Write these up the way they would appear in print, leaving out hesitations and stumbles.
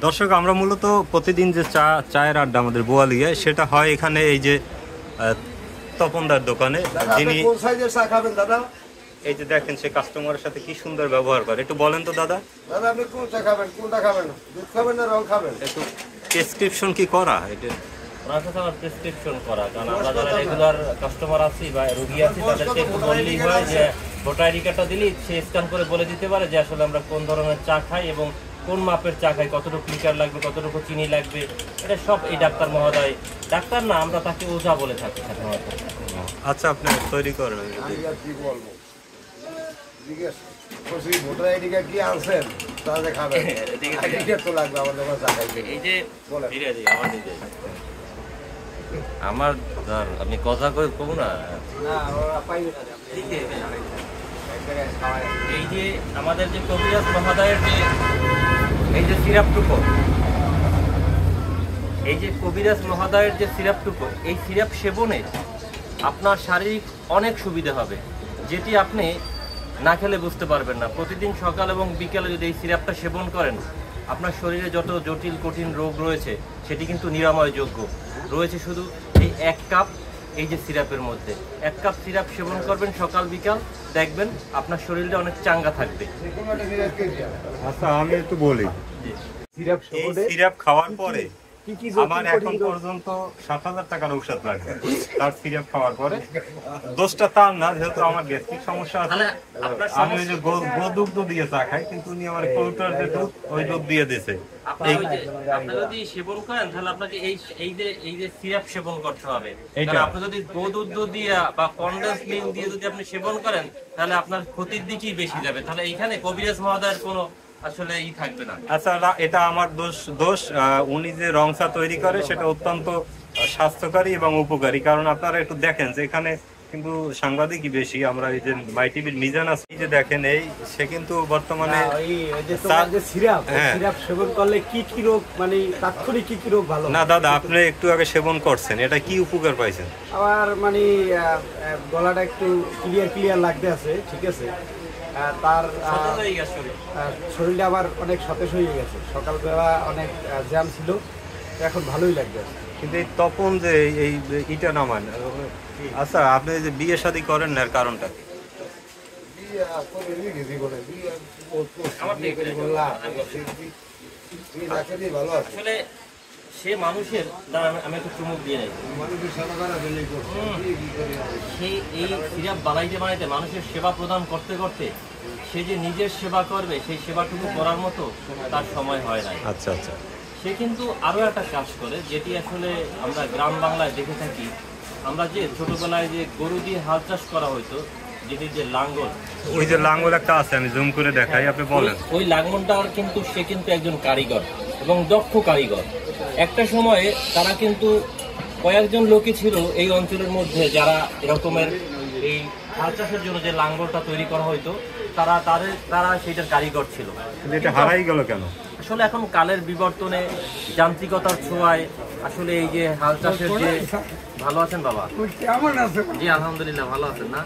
দর্শক, আমরা মূলত প্রতিদিন যে চায়ের আড্ডা আমাদের বোয়ালিয়ায় সেটা হয় এখানে এই যে তপনদার দোকানে, যিনি এই যে দেখেন সে কাস্টমারের সাথে কি সুন্দর ব্যবহার করে। একটু বলেন তো দাদা, আপনি কোন চা খাবেন, কোনটা খাবেন, দুধ খাবেন না রং খাবেন? একটু প্রেসক্রিপশন কি করা? এটা ওনার সাথে আমার প্রেসক্রিপশন করা, কারণ আমরা যারা রেগুলার কাস্টমার আছি বা রোগী আছি তাদেরকে একটু বললেই হয় যে ভোটার আইডি কার্ডটা দিলেই সে স্ক্যান করে বলে দিতে পারে যে আসলে আমরা কোন ধরনের চা খাই এবং কোন মাপের চা খাই, কতটুকু লিটার লাগবে, কতটুকু চিনি লাগবে, এটা সব এই ডাক্তার মহোদয়, ডাক্তার না আমরা তাকে ওঝা বলে থাকি সাধারণত। আচ্ছা, আপনি তৈরি করেন। কি বলবো, ভোটার আইডি কার্ড কি আনছেন তাহলে খাবেন, আইডি কার্ড তো লাগবে আমার দোকানে চা খাইতে। এই যে আমার আপনি কথা কই কব না, এই যে আমাদের যে কবিরাজ মহোদয়ের যে এই যে সিরাপটুকু, এই যে কবিরাজ মহোদয়ের যে সিরাপটুকু, এই সিরাপ সেবনে আপনার শারীরিক অনেক সুবিধা হবে, যেটি আপনি না খেলে বুঝতে পারবেন না। প্রতিদিন সকাল এবং বিকেলে যদি এই সিরাপটা সেবন করেন, আপনার শরীরে যত জটিল কঠিন রোগ রয়েছে সেটি কিন্তু নিরাময়যোগ্য রয়েছে শুধু এই 1 কাপ এই যে সিরাপের মধ্যে। 1 কাপ সিরাপ সেবন করবেন সকাল বিকাল, দেখবেন আপনার শরীরটা অনেক চাঙ্গা থাকবে। আচ্ছা, আমি একটু বলি, সিরাপ খাওয়ার পরে আমার এখন পর্যন্ত 7,000 টাকার ঔষধ লাগবে তার সিরাপ খাওয়ার পরে। দোষটা তার না, যেহেতু আমার গ্যাস্ট্রিক সমস্যা আছে। আমি ওই যে গোদুগ্ধ দিয়ে চা খাই, কিন্তু উনি আমার কৌটার যে দুধ, ওই দুধ দিয়ে দিয়েছে। আপনি যদি সেবন করেন তাহলে আপনাকে এই যে সিরাপ সেবন করতে হবে। আপনি যদি গোদুগ্ধ দিয়ে বা কনডেন্স মিল্ক দিয়ে যদি আপনি সেবন করেন তাহলে আপনার ক্ষতির দিকেই বেশি যাবে। তাহলে এইখানে কবিরাজ মহোদয়ের কোনো আসলে থাকবে না। আচ্ছা, এটা আমার দোষ। উনি যে রং চা তৈরি করে সেটা অত্যন্ত স্বাস্থ্যকারী এবং উপকারী। কারণ আপনারা একটু দেখেন যে এখানে কিন্তু সাংবাদিকই বেশি। আমরা এই যে মাই টিভির মিজান আছে, এই যে দেখেন, সে কিন্তু বর্তমানে সিরাপ সেবন করলে কি কি রোগ, মানে তাৎক্ষণিক কি কি রোগ ভালো না। দাদা, আপনি একটু আগে সেবন করছেন, এটা কি উপকার পাইছেন? আমার মানে গলাটা একটু ক্লিয়ার লাগতে আছে, ঠিক আছে। তার শরীরটা আবার অনেক সতেজ হয়ে গেছে, সকালবেলা অনেক জ্যাম ছিল, এখন ভালোই লাগবে। কিন্তু এই তপন যে এই ইটা নামান, আচ্ছা আপনি যে বিয়ে শাদী করেন না, এর কারণটা কি? আসলে সে মানুষের, আমি একটু চুমুক দিয়ে নেই, সে এই সিরাপ বানাইতে মানুষের সেবা প্রদান করতে করতে সে যে নিজের সেবা করবে সেই সেবাটুকু করার মতো তার সময় হয় না। আচ্ছা আচ্ছা। সে কিন্তু আরো একটা কাজ করে, যেটি আসলে আমরা গ্রাম বাংলায় দেখে থাকি। আমরা যে ছোটবেলায় যে গরু দিয়ে হাল চাষ করা হইতো, যেটি যে লাঙ্গল, ওই যে লাঙ্গল একটা আছে, আমি জুম করে দেখাই, আপনি বলেন। ওই লাঙ্গলটার কিন্তু সে কিন্তু একজন কারিগর এবং দক্ষ কারিগর। একটা সময়ে তারা কিন্তু কয়েকজন লোকই ছিল এই অঞ্চলের মধ্যে যারা এরকমের এই হাল চাষের জন্য যে লাঙ্গলটা তৈরি করা হইতো, তারা সেটার কারিগর ছিল। এটা হারাই গেল কেন? আসলে এখন কালের বিবর্তনে, যান্ত্রিকতার ছোঁয়ায় আসলে এই যে হাল চাষের যে, ভালো আছেন বাবা? জি আলহামদুলিল্লাহ, ভালো আছেন না?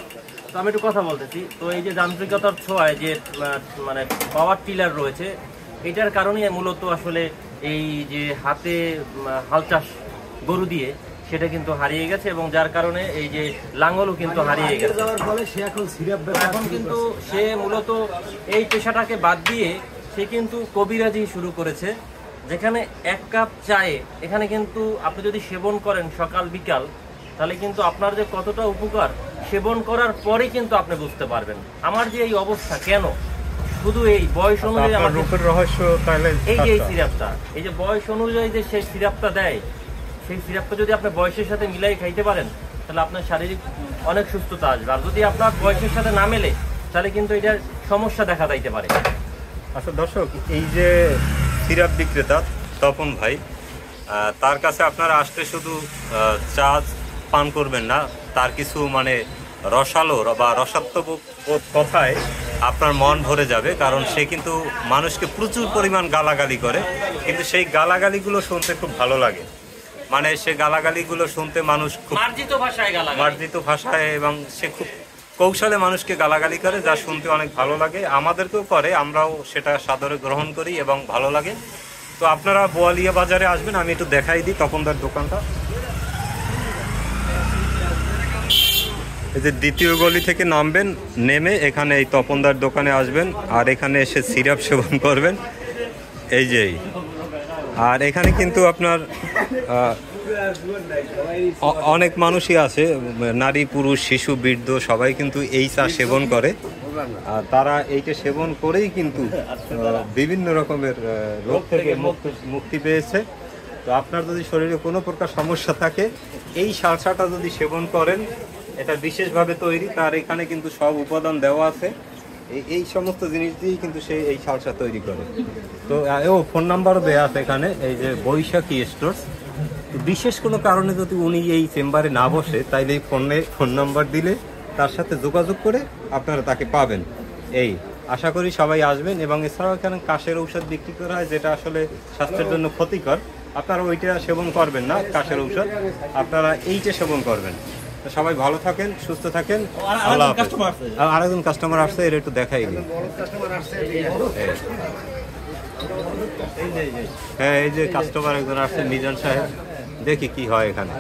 তো আমি একটু কথা বলতেছি। তো এই যে যান্ত্রিকতার ছোঁয়ায় যে মানে পাওয়ার টিলার রয়েছে, এটার কারণে মূলত আসলে এই যে হাতে হাল চাষ গরু দিয়ে সেটা কিন্তু হারিয়ে গেছে, এবং যার কারণে এই যে লাঙ্গলও কিন্তু হারিয়ে গেছে। এখন কিন্তু সে মূলত এই পেশাটাকে বাদ দিয়ে সে কিন্তু কবিরাজি শুরু করেছে, যেখানে 1 কাপ চায়ে এখানে কিন্তু আপনি যদি সেবন করেন সকাল বিকাল, তাহলে কিন্তু আপনার যে কতটা উপকার সেবন করার পরে কিন্তু আপনি বুঝতে পারবেন। আমার যে এই অবস্থা কেন, শুধু এই বয়স অনুযায়ী আমার রূপের রহস্য, তাহলে এই যে সিরাপটা, এই যে বয়স অনুযায়ী যে সেই সিরাপটা দেয়, সেই সিরাপটা যদি আপনি বয়সের সাথে মিলাই খাইতে পারেন তাহলে আপনার শারীরিক অনেক সুস্থতা আসবে। আর যদি আপনার বয়সের সাথে না মেলে তাহলে কিন্তু এটার সমস্যা দেখা দিতে পারে। আচ্ছা দর্শক, এই যে সিরাপ বিক্রেতা তপন ভাই, তার কাছে আপনারা আসলে শুধু চা পান করবেন না, তার কিছু মানে রসালো বা রসাত্মক কথায় আপনার মন ভরে যাবে। কারণ সে কিন্তু মানুষকে প্রচুর পরিমাণ গালাগালি করে, কিন্তু সেই গালাগালিগুলো শুনতে খুব ভালো লাগে। মানে সে গালাগালিগুলো শুনতে মানুষ খুব মার্জিত ভাষায়, এবং সে খুব কৌশলে মানুষকে গালাগালি করে, যা শুনতে অনেক ভালো লাগে। আমাদেরকেও করে, আমরাও সেটা সাদরে গ্রহণ করি এবং ভালো লাগে। তো আপনারা বোয়ালিয়া বাজারে আসবেন, আমি একটু দেখাই দিই তপনদার দোকানটা। এই যে দ্বিতীয় গলি থেকে নামবেন, নেমে এখানে এই তপনদার দোকানে আসবেন, আর এখানে এসে সিরাপ সেবন করবেন। এই যে আর এখানে কিন্তু আপনার অনেক মানুষই আছে, নারী পুরুষ শিশু বৃদ্ধ সবাই কিন্তু এই চা সেবন করে। আর তারা এইটা সেবন করেই কিন্তু বিভিন্ন রকমের রোগ থেকে মুক্তি পেয়েছে। তো আপনার যদি শরীরে কোনো প্রকার সমস্যা থাকে, এই সালসাটা যদি সেবন করেন, এটা বিশেষভাবে তৈরি, তার এখানে কিন্তু সব উপাদান দেওয়া আছে, এই সমস্ত জিনিস দিয়েই কিন্তু সে এই সালসা তৈরি করে। তো ফোন নাম্বারও দেওয়া আছে এখানে, এই যে বৈশাখী স্টোর্স। বিশেষ কোনো কারণে যদি উনি এই চেম্বারে না বসে, তাইলে এই ফোন নাম্বার দিলে তার সাথে যোগাযোগ করে আপনারা তাকে পাবেন। এই আশা করি সবাই আসবেন। এবং এছাড়াও এখানে কাশের ঔষধ বিক্রি করা হয়, যেটা আসলে স্বাস্থ্যের জন্য ক্ষতিকর। আপনারা ওইটা সেবন করবেন না, কাশের ঔষধ, আপনারা এইটা সেবন করবেন। তো সবাই ভালো থাকেন, সুস্থ থাকেন। আল্লাহ হাফেজ। আরেকজন কাস্টমার আসছে, এর একটু দেখাই দিই। হ্যাঁ, এই যে কাস্টমার একজন আসছে, মিজান সাহেব। দেখি কি হয় এখানে।